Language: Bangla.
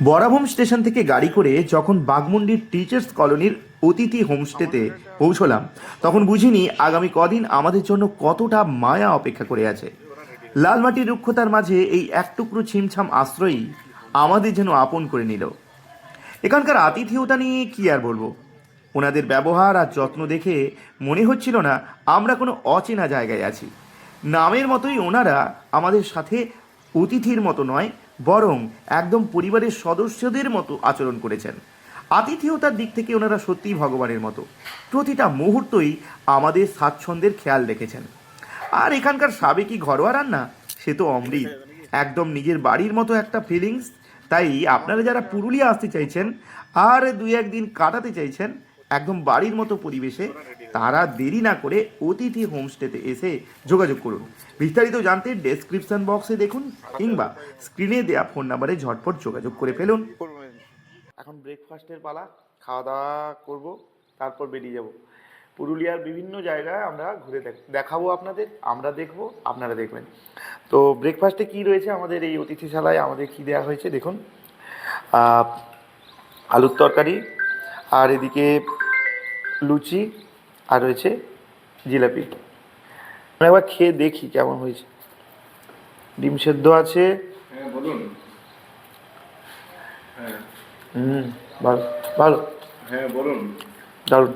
বরাভূম স্টেশন থেকে গাড়ি করে যখন বাঘমুন্ডির টিচার্স কলোনির অতিথি হোমস্টেতে পৌঁছলাম, তখন বুঝিনি আগামী কদিন আমাদের জন্য কতটা মায়া অপেক্ষা করে আছে। লাল মাটির রুক্ষতার মাঝে এই এক টুকরো ছিমছাম আশ্রয়ই আমাদের যেন আপন করে নিল। এখানকার আতিথেয়তা নিয়ে কি আর বলবো, ওনাদের ব্যবহার আর যত্ন দেখে মনে হচ্ছিল না আমরা কোনো অচেনা জায়গায় আছি। নামের মতোই ওনারা আমাদের সাথে অতিথির মতো নয়, বরং একদম পরিবারের সদস্যদের মতো আচরণ করেছেন। আতিথেয়তার দিক থেকে ওনারা সত্যিই ভগবানের মতো, প্রতিটা মুহূর্তই আমাদের স্বাচ্ছন্দ্যের খেয়াল রেখেছেন। আর এখানকার সাবেকি ঘরোয়া রান্না, সে তো অমৃত, একদম নিজের বাড়ির মতো একটা ফিলিংস। তাই আপনারা যারা পুরুলিয়া আসতে চাইছেন আর দুই একদিন কাটাতে চাইছেন একদম বাড়ির মতো পরিবেশে, তারা দেরি না করে অতিথি হোমস্টেতে এসে যোগাযোগ করুন। বিস্তারিত জানতে ডেসক্রিপশন বক্সে দেখুন কিংবা স্ক্রিনে দেওয়া ফোন নাম্বারে ঝটপট যোগাযোগ করে ফেলুন। এখন ব্রেকফাস্টের পালা, খাওয়া দাওয়া করবো, তারপর বেরিয়ে যাব। পুরুলিয়ার বিভিন্ন জায়গায় আমরা ঘুরে দেখাবো আপনাদের, আমরা দেখবো, আপনারা দেখবেন। তো ব্রেকফাস্টে কি রয়েছে আমাদের এই অতিথিশালায়, আমাদের কি দেওয়া হয়েছে দেখুন। আলুর তরকারি, আর এদিকে লুচি, আর রয়েছে জিলাপি। আমরা একবার খেয়ে দেখি কেমন হয়েছে। ডিম সেদ্ধ আছে। হ্যাঁ বলুন। হ্যাঁ ভালো ভালো, হ্যাঁ বলুন। দারুণ।